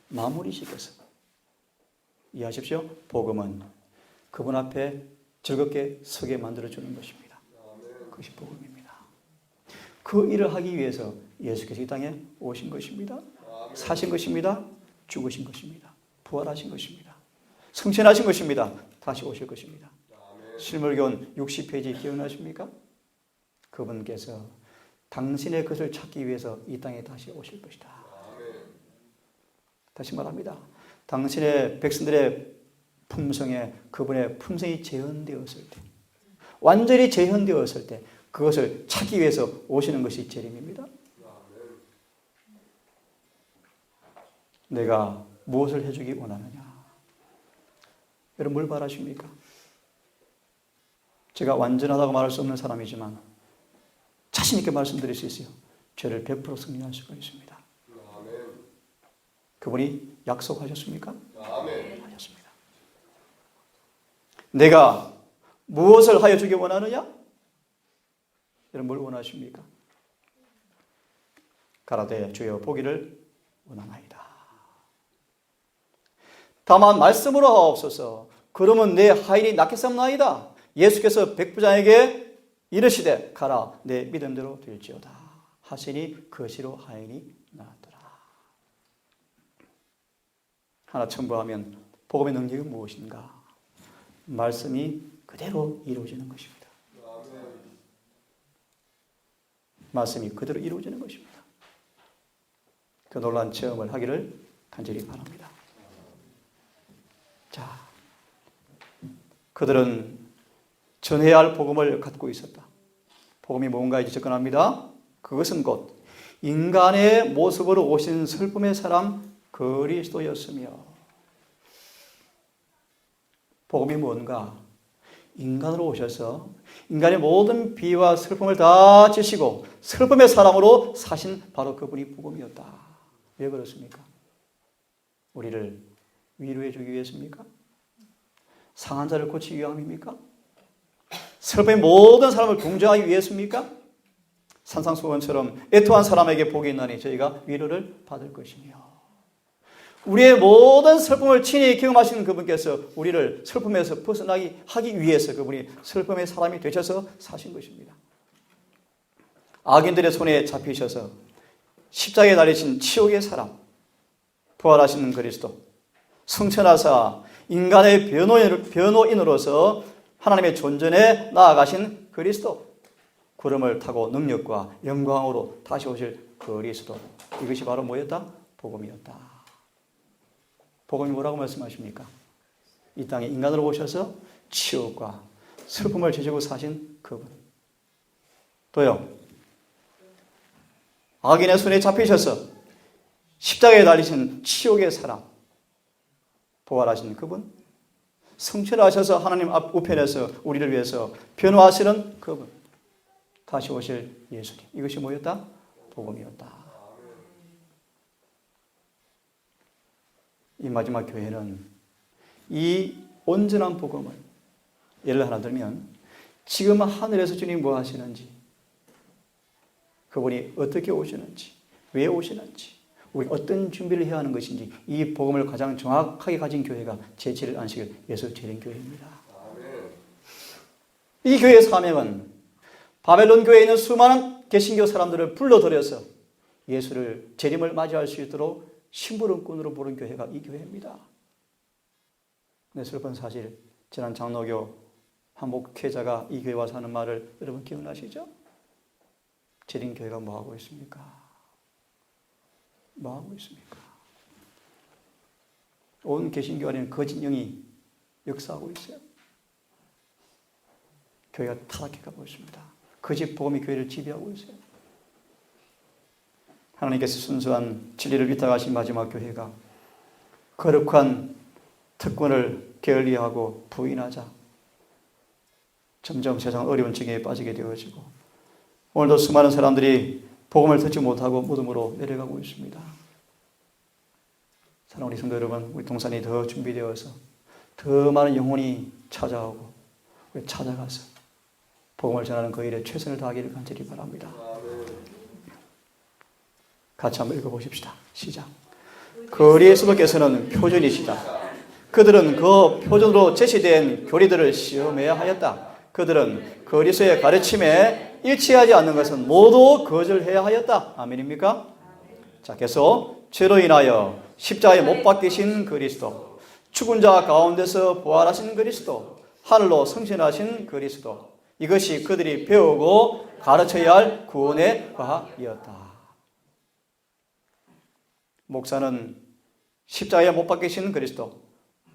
마무리시켜서 이해하십시오. 복음은 그분 앞에 즐겁게 서게 만들어주는 것입니다. 그것이 복음입니다. 그 일을 하기 위해서 예수께서 이 땅에 오신 것입니다. 사신 것입니다. 죽으신 것입니다. 부활하신 것입니다. 승천하신 것입니다. 다시 오실 것입니다. 실물교훈 60페이지 기억나십니까? 그분께서 당신의 것을 찾기 위해서 이 땅에 다시 오실 것이다. 다시 말합니다. 당신의 백성들의 품성에 그분의 품성이 재현되었을 때, 완전히 재현되었을 때 그것을 찾기 위해서 오시는 것이 재림입니다. 내가 무엇을 해주기 원하느냐? 여러분 뭘 바라십니까? 제가 완전하다고 말할 수 없는 사람이지만 자신 있게 말씀드릴 수 있어요. 죄를 100% 승리할 수가 있습니다. 그분이 약속하셨습니까? 하셨습니다. 내가 무엇을 하여 주기 원하느냐? 여러분 뭘 원하십니까? 가라되 주여 보기를 원하나이다. 다만 말씀으로 하옵소서. 그러면 내 하인이 낫겠사옵나이다. 예수께서 백부장에게 이르시되 가라 내 믿음대로 될지어다 하시니 그시로 하인이 나았더라. 하나 첨부하면 복음의 능력이 무엇인가? 말씀이 그대로 이루어지는 것입니다. 말씀이 그대로 이루어지는 것입니다. 그 놀라운 체험을 하기를 간절히 바랍니다. 자, 그들은 전해야 할 복음을 갖고 있었다. 복음이 뭔가에 접근합니다. 그것은 곧 인간의 모습으로 오신 슬픔의 사람 그리스도였으며, 복음이 뭔가? 인간으로 오셔서 인간의 모든 비와 슬픔을 다 지시고 슬픔의 사람으로 사신 바로 그분이 복음이었다. 왜 그렇습니까? 우리를 위로해 주기 위해서입니까? 상한 자를 고치기 위함입니까? 슬픔의 모든 사람을 동정하기 위해서입니까? 산상수훈처럼 애통한 사람에게 복이 있나니 저희가 위로를 받을 것이며, 우리의 모든 슬픔을 친히 경험하시는 그분께서 우리를 슬픔에서 벗어나게 하기 위해서 그분이 슬픔의 사람이 되셔서 사신 것입니다. 악인들의 손에 잡히셔서 십자가에 달리신 치욕의 사람, 부활하시는 그리스도, 성천하사 인간의 변호인으로서 하나님의 존전에 나아가신 그리스도, 구름을 타고 능력과 영광으로 다시 오실 그리스도, 이것이 바로 뭐였다? 복음이었다. 복음이 뭐라고 말씀하십니까? 이 땅에 인간으로 오셔서 치욕과 슬픔을 지시고 사신 그분. 또요, 악인의 손에 잡히셔서 십자가에 달리신 치욕의 사람, 부활하신 그분, 성천하셔서 하나님 앞 우편에서 우리를 위해서 변호하시는 그분, 다시 오실 예수님. 이것이 뭐였다? 복음이었다. 이 마지막 교회는 이 온전한 복음을, 예를 하나 들면 지금 하늘에서 주님 뭐 하시는지, 그분이 어떻게 오시는지, 왜 오시는지, 우리 어떤 준비를 해야 하는 것인지, 이 복음을 가장 정확하게 가진 교회가 제7일 안식일 예수 재림교회입니다. 이 교회의 사명은 바벨론 교회에 있는 수많은 개신교 사람들을 불러들여서 예수를 재림을 맞이할 수 있도록 심부름꾼으로 부른 교회가 이 교회입니다. 근데 슬픈 사실, 지난 장로교 한 목회자가 이 교회 와서 하는 말을 여러분 기억나시죠? 재림교회가 뭐하고 있습니까? 뭐하고 있습니까? 온 개신교 안에는 거짓 영이 역사하고 있어요. 교회가 타락해 가고 있습니다. 거짓 복음이 교회를 지배하고 있어요. 하나님께서 순수한 진리를 위탁하신 마지막 교회가 거룩한 특권을 게을리하고 부인하자 점점 세상 어려운 지경에 빠지게 되어지고, 오늘도 수많은 사람들이 복음을 듣지 못하고 무덤으로 내려가고 있습니다. 사랑하는 우리 성도 여러분, 우리 동산이 더 준비되어서 더 많은 영혼이 찾아오고 찾아가서 복음을 전하는 그 일에 최선을 다하기를 간절히 바랍니다. 같이 한번 읽어보십시다. 시작. 그리스도께서는 표준이시다. 그들은 그 표준으로 제시된 교리들을 시험해야 하였다. 그들은 그리스도의 가르침에 일치하지 않는 것은 모두 거절해야 하였다. 아멘입니까? 자, 계속 죄로 인하여 십자가에 못 박히신 그리스도, 죽은 자 가운데서 부활하신 그리스도, 하늘로 승천하신 그리스도, 이것이 그들이 배우고 가르쳐야 할 구원의 과학이었다. 목사는 십자가에 못 박히신 그리스도,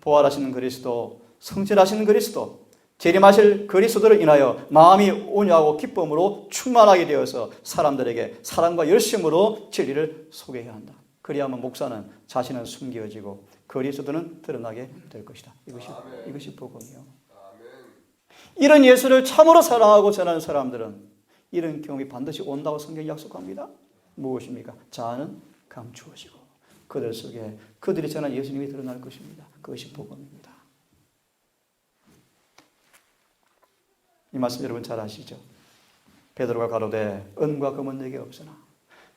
부활하신 그리스도, 성질하신 그리스도, 재림하실 그리스도를 인하여 마음이 온유하고 기쁨으로 충만하게 되어서 사람들에게 사랑과 열심으로 진리를 소개해야 한다. 그리하면 목사는 자신은 숨겨지고 그리스도는 드러나게 될 것이다. 이것이 복음이요. 이런 예수를 참으로 사랑하고 전하는 사람들은 이런 경험이 반드시 온다고 성경이 약속합니다. 무엇입니까? 자아는 감추어지고 그들 속에 그들이 전한 예수님이 드러날 것입니다. 그것이 복음입니다. 이 말씀 여러분 잘 아시죠? 베드로가 가로되 은과 금은 내게 없으나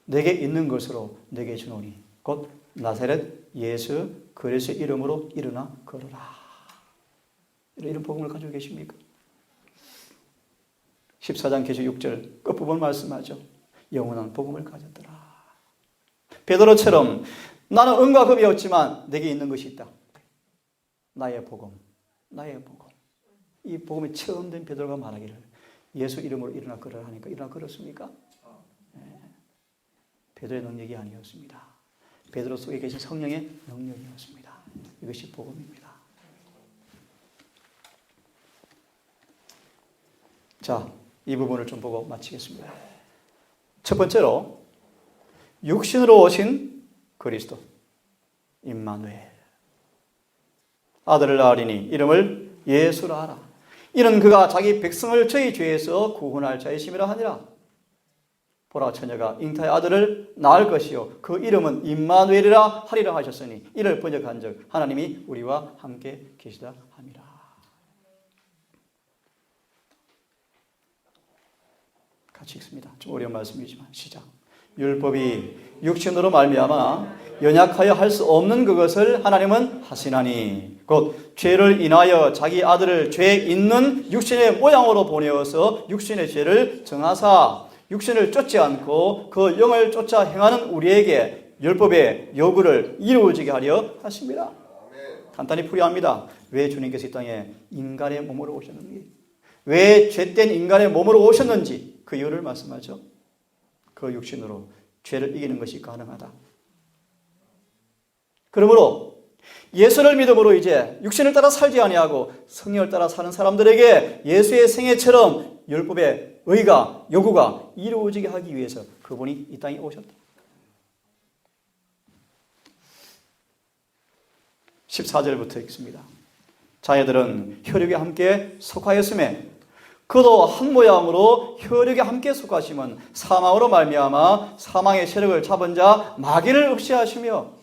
내게 있는 것으로 내게 주노니 곧 나사렛 예수 그리스도의 이름으로 일어나 걸어라. 이런 복음을 가지고 계십니까? 14장 계시 6절 끝부분 말씀하죠. 영원한 복음을 가졌더라. 베드로처럼 나는 은과 금이 없지만 내게 있는 것이 있다. 나의 복음, 나의 복음. 이 복음이 체험된 베드로가 말하기를 예수 이름으로 일어나 걸으라 하니까 일어나 걸었습니까? 네. 베드로의 능력이 아니었습니다. 베드로 속에 계신 성령의 능력이었습니다. 이것이 복음입니다. 자, 이 부분을 좀 보고 마치겠습니다. 첫 번째로 육신으로 오신 그리스도 임마누엘, 아들을 낳으리니 이름을 예수라 하라. 이는 그가 자기 백성을 저희 죄에서 구원할 자이심이라 하니라. 보라, 처녀가 잉타의 아들을 낳을 것이요 그 이름은 임마누엘이라 하리라 하셨으니 이를 번역한즉 하나님이 우리와 함께 계시다 함이라. 같이 읽습니다. 좀 어려운 말씀이지만 시작. 율법이 육신으로 말미암아 연약하여 할 수 없는 그것을 하나님은 하시나니 곧 죄를 인하여 자기 아들을 죄 있는 육신의 모양으로 보내어서 육신의 죄를 정하사 육신을 쫓지 않고 그 영을 쫓아 행하는 우리에게 율법의 요구를 이루어지게 하려 하십니다. 간단히 풀이합니다. 왜 주님께서 이 땅에 인간의 몸으로 오셨는지, 왜 죄된 인간의 몸으로 오셨는지 그 이유를 말씀하죠. 그 육신으로 죄를 이기는 것이 가능하다. 그러므로 예수를 믿음으로 이제 육신을 따라 살지 아니하고 성령을 따라 사는 사람들에게 예수의 생애처럼 율법의 의가, 요구가 이루어지게 하기 위해서 그분이 이 땅에 오셨다. 14절부터 읽습니다. 자녀들은 혈육에 함께 속하였음에 그도 한 모양으로 혈육에 함께 속하심은 사망으로 말미암아 사망의 세력을 잡은 자 마귀를 없애하시며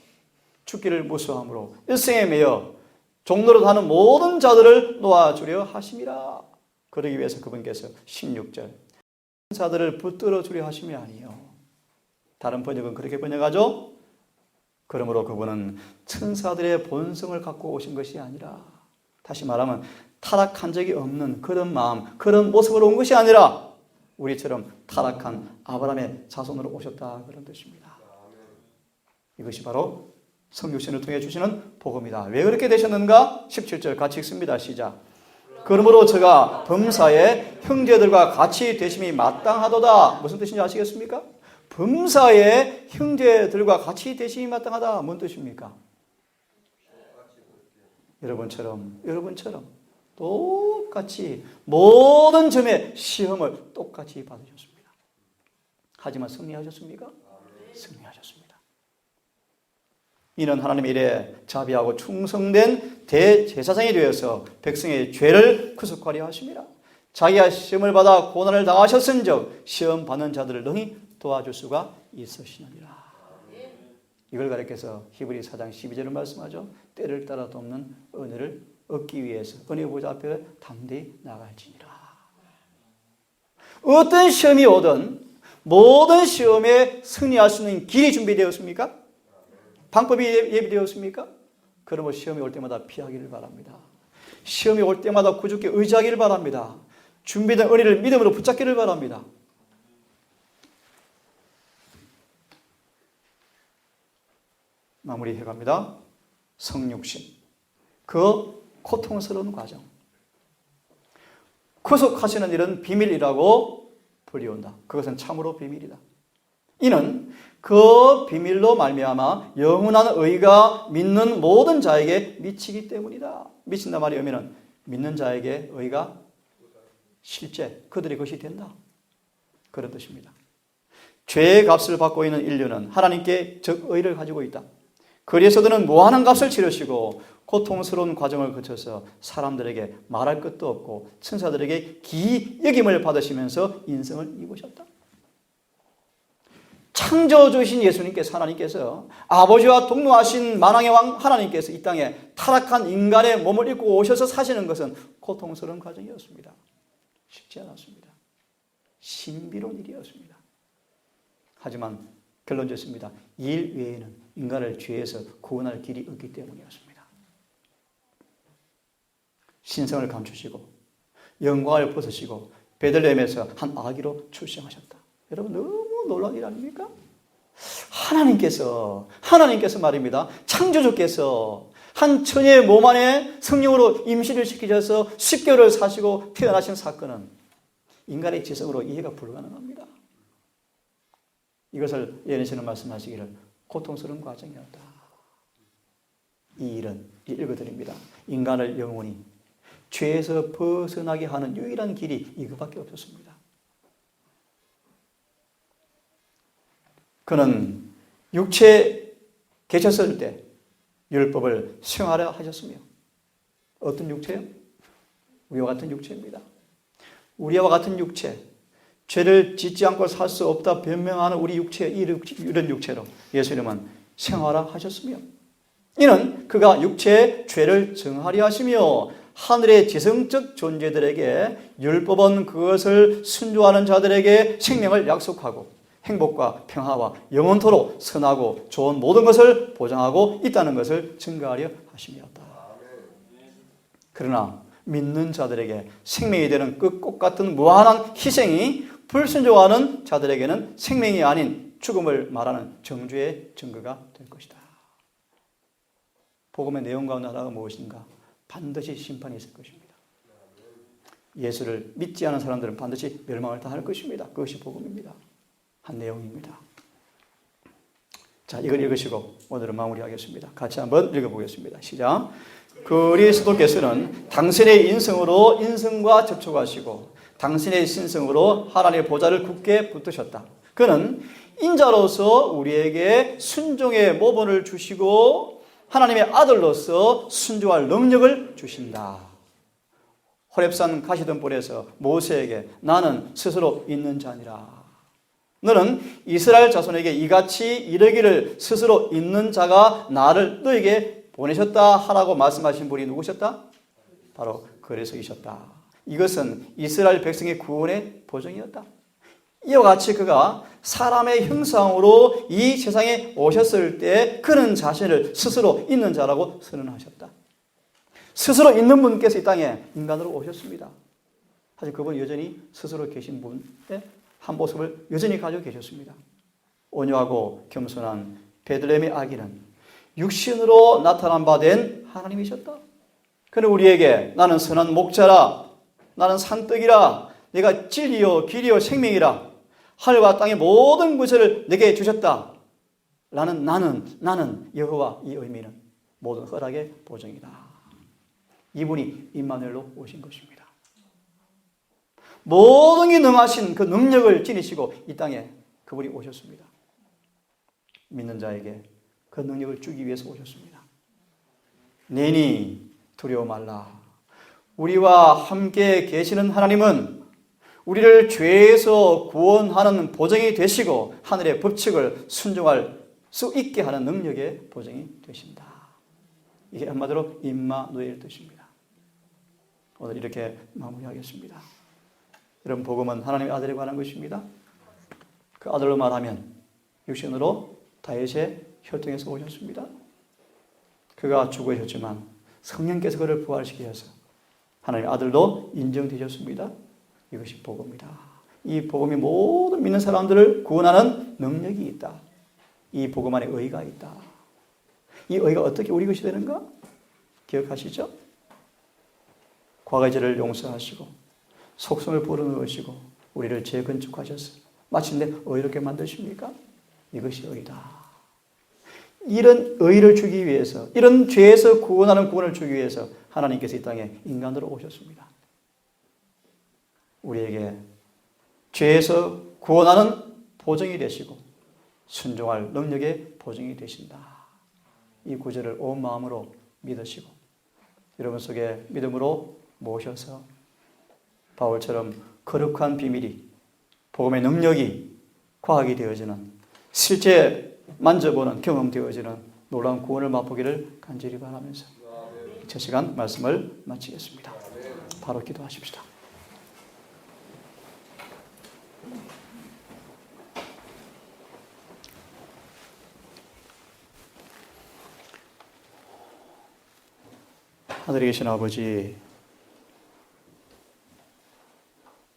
죽기를 무수함으로 일생에 매여 종로로 하는 모든 자들을 놓아주려 하심이라. 그러기 위해서 그분께서 16절 자들을 붙들어 주려 하심이 아니요. 다른 번역은 그렇게 번역하죠. 그러므로 그분은 천사들의 본성을 갖고 오신 것이 아니라, 다시 말하면 타락한 적이 없는 그런 마음, 그런 모습으로 온 것이 아니라 우리처럼 타락한 아브라함의 자손으로 오셨다, 그런 뜻입니다. 이것이 바로 성육신을 통해 주시는 복음이다. 왜 그렇게 되셨는가? 17절 같이 읽습니다. 시작. 그러므로 저가 범사의 형제들과 같이 되심이 마땅하도다. 무슨 뜻인지 아시겠습니까? 범사의 형제들과 같이 되심이 마땅하다. 뭔 뜻입니까? 여러분처럼 똑같이 모든 점의 시험을 똑같이 받으셨습니다. 하지만 승리하셨습니까? 승리하셨습니다. 이는 하나님의 일에 자비하고 충성된 대제사장이 되어서 백성의 죄를 구속하려 하심이라. 자기가 시험을 받아 고난을 당하셨은즉 시험 받는 자들을 능히 도와줄 수가 있으시느니라. 이걸 가리켜서 히브리 4장 12절을 말씀하죠. 때를 따라 돕는 은혜를 얻기 위해서 은혜 보좌 앞에 담대히 나갈지니라. 어떤 시험이 오든 모든 시험에 승리할 수 있는 길이 준비되었습니까? 방법이 예비되었습니까? 그러므로 시험이 올 때마다 피하기를 바랍니다. 시험이 올 때마다 굳게 의지하기를 바랍니다. 준비된 은혜를 믿음으로 붙잡기를 바랍니다. 마무리해 갑니다. 성육신, 그 고통스러운 과정, 구속하시는 일은 비밀이라고 불리운다. 그것은 참으로 비밀이다. 이는 그 비밀로 말미암아 영원한 의가 믿는 모든 자에게 미치기 때문이다. 미친다 말이 의미는 믿는 자에게 의가 실제 그들의 것이 된다. 그런 뜻입니다. 죄의 값을 받고 있는 인류는 하나님께 적의를 가지고 있다. 그리스도는 무한한 값을 치르시고 고통스러운 과정을 거쳐서 사람들에게 말할 것도 없고 천사들에게 기여김을 받으시면서 인성을 입으셨다. 창조주신 예수님께서, 하나님께서, 아버지와 동로하신 만왕의 왕 하나님께서 이 땅에 타락한 인간의 몸을 입고 오셔서 사시는 것은 고통스러운 과정이었습니다. 쉽지 않았습니다. 신비로운 일이었습니다. 하지만 결론 짓습니다. 이 일 외에는 인간을 죄에서 구원할 길이 없기 때문이었습니다. 신성을 감추시고 영광을 벗으시고 베들레헴에서 한 아기로 출생하셨다. 여러분 너무 놀라운 일 아닙니까? 하나님께서 말입니다. 창조주께서 한 처녀의 몸 안에 성령으로 임신을 시키셔서 10개월을 사시고 태어나신 사건은 인간의 지성으로 이해가 불가능합니다. 이것을 예언시는 말씀하시기를 고통스러운 과정이었다. 이 일은 읽어드립니다. 인간을 영원히 죄에서 벗어나게 하는 유일한 길이 이것밖에 없었습니다. 그는 육체에 계셨을 때 율법을 수행하려 하셨으며 어떤 육체요? 우리와 같은 육체입니다. 우리와 같은 육체, 죄를 짓지 않고 살 수 없다 변명하는 우리 육체, 이런 육체로 예수님은 생활하셨으며 이는 그가 육체의 죄를 정하려 하시며 하늘의 지성적 존재들에게 율법은 그것을 순종하는 자들에게 생명을 약속하고 행복과 평화와 영원토록 선하고 좋은 모든 것을 보장하고 있다는 것을 증거하려 하심이었다. 그러나 믿는 자들에게 생명이 되는 그 꽃 같은 무한한 희생이 불순종하는 자들에게는 생명이 아닌 죽음을 말하는 정죄의 증거가 될 것이다. 복음의 내용 가운데 하나가 무엇인가? 반드시 심판이 있을 것입니다. 예수를 믿지 않은 사람들은 반드시 멸망을 당할 것입니다. 그것이 복음입니다. 한 내용입니다. 자, 이걸 읽으시고 오늘은 마무리하겠습니다. 같이 한번 읽어보겠습니다. 시작. 그리스도께서는 당신의 인성으로 인성과 접촉하시고 당신의 신성으로 하나님의 보좌를 굳게 붙드셨다. 그는 인자로서 우리에게 순종의 모본을 주시고 하나님의 아들로서 순종할 능력을 주신다. 호렙산 가시덤불에서 모세에게 나는 스스로 있는 자니라. 너는 이스라엘 자손에게 이같이 이르기를 스스로 있는 자가 나를 너에게 보내셨다 하라고 말씀하신 분이 누구셨다? 바로 그리스도이셨다. 이것은 이스라엘 백성의 구원의 보증이었다. 이와 같이 그가 사람의 형상으로 이 세상에 오셨을 때 그는 자신을 스스로 있는 자라고 선언하셨다. 스스로 있는 분께서 이 땅에 인간으로 오셨습니다. 하지만 그분은 여전히 스스로 계신 분의 한 모습을 여전히 가지고 계셨습니다. 온유하고 겸손한 베들레헴의 아기는 육신으로 나타난 바 된 하나님이셨다. 그는 우리에게 나는 선한 목자라, 나는 산떡이라, 내가 진리요 길이요 생명이라, 하늘과 땅의 모든 것을 내게 주셨다. 나는 여호와, 이 의미는 모든 허락의 보증이다. 이분이 임마누엘로 오신 것입니다. 모든 게 능하신 그 능력을 지니시고 이 땅에 그분이 오셨습니다. 믿는 자에게 그 능력을 주기 위해서 오셨습니다. 내니 두려워 말라. 우리와 함께 계시는 하나님은 우리를 죄에서 구원하는 보증이 되시고 하늘의 법칙을 순종할 수 있게 하는 능력의 보증이 되신다. 이게 한마디로 임마누엘 뜻입니다. 오늘 이렇게 마무리하겠습니다. 여러분, 복음은 하나님의 아들에 관한 것입니다. 그 아들로 말하면 육신으로 다윗의 혈통에서 오셨습니다. 그가 죽으셨지만 성령께서 그를 부활시키셔서 하나님의 아들로 인정되셨습니다. 이것이 복음이다. 이 복음이 모든 믿는 사람들을 구원하는 능력이 있다. 이 복음 안에 의가 있다. 이 의가 어떻게 우리 것이 되는가? 기억하시죠? 과거의 죄를 용서하시고 속성을 불어넣으시고 우리를 재건축하셔서 마침내 의롭게 만드십니까? 이것이 의다. 이런 의를 주기 위해서, 이런 죄에서 구원하는 구원을 주기 위해서 하나님께서 이 땅에 인간으로 오셨습니다. 우리에게 죄에서 구원하는 보증이 되시고 순종할 능력의 보증이 되신다. 이 구절을 온 마음으로 믿으시고 여러분 속에 믿음으로 모셔서 바울처럼 거룩한 비밀이, 복음의 능력이 과학이 되어지는, 실제 만져보는, 경험되어지는 놀라운 구원을 맛보기를 간절히 바라면서 첫 시간 말씀을 마치겠습니다. 바로 기도하십시다. 하늘에 계신 아버지,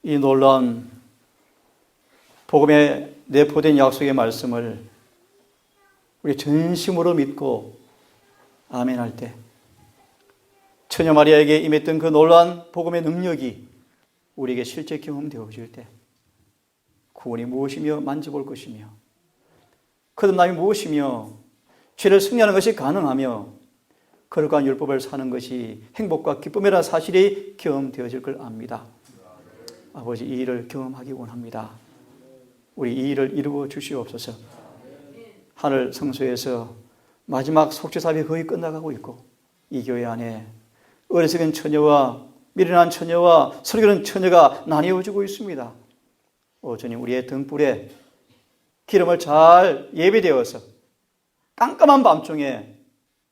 이 놀라운 복음에 내포된 약속의 말씀을 우리 전심으로 믿고 아멘할 때 처녀 마리아에게 임했던 그 놀라운 복음의 능력이 우리에게 실제 경험되어질 때 구원이 무엇이며 만져볼 것이며 거듭남이 무엇이며 죄를 승리하는 것이 가능하며 거룩한 율법을 사는 것이 행복과 기쁨이라는 사실이 경험되어질 걸 압니다. 아버지, 이 일을 경험하기 원합니다. 우리 이 일을 이루어 주시옵소서. 하늘 성소에서 마지막 속죄사업이 거의 끝나가고 있고 이 교회 안에 어리석은 처녀와 미련한 처녀와 설교는 처녀가 나뉘어지고 있습니다. 주님, 우리의 등불에 기름을 잘 예비되어서 깜깜한 밤중에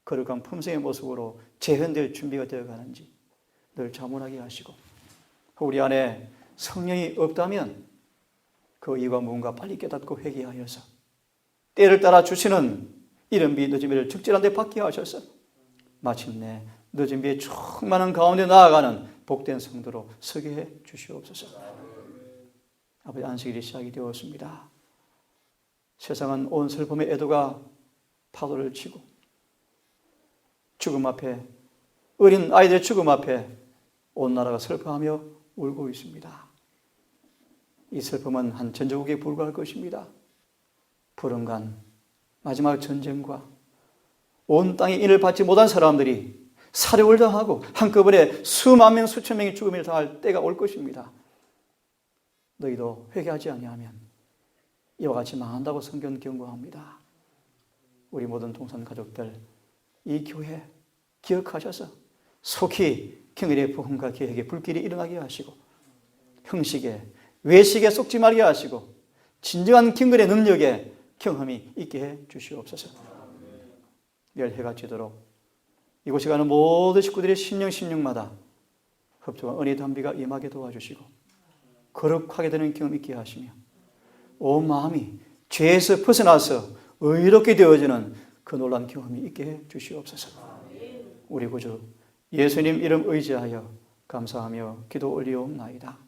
거룩한 품성의 모습으로 재현될 준비가 되어가는지 늘 자문하게 하시고, 우리 안에 성령이 없다면 그 이유가 무언가 빨리 깨닫고 회개하여서 때를 따라 주시는 이른 비 늦은 비를 적절한 데 받게 하셔서 마침내 늦은 비에 충만한 가운데 나아가는 복된 성도로 서게 해 주시옵소서. 아버지, 안식일이 시작이 되었습니다. 세상은 온 슬픔의 애도가 파도를 치고 죽음 앞에, 어린 아이들의 죽음 앞에 온 나라가 슬퍼하며 울고 있습니다. 이 슬픔은 한 전조국에 불과할 것입니다. 불응간 마지막 전쟁과 온 땅에 인을 받지 못한 사람들이 살해를 당하고 한꺼번에 수만 명, 수천 명이 죽음을 당할 때가 올 것입니다. 너희도 회개하지 아니하면 이와 같이 망한다고 성경 경고합니다. 우리 모든 동산 가족들, 이 교회 기억하셔서 속히 경일의 복음과 계획에 불길이 일어나게 하시고 형식에, 외식에 속지 말게 하시고 진정한 경건의 능력에 경험이 있게 해 주시옵소서. 내일 해가 지도록 이곳에 가는 모든 식구들의 심령마다 흡족한 은혜 담비가 임하게 도와주시고 거룩하게 되는 경험 있게 하시며 온 마음이 죄에서 벗어나서 의롭게 되어지는 그 놀라운 경험이 있게 해 주시옵소서. 우리 구주 예수님 이름 의지하여 감사하며 기도 올리옵나이다.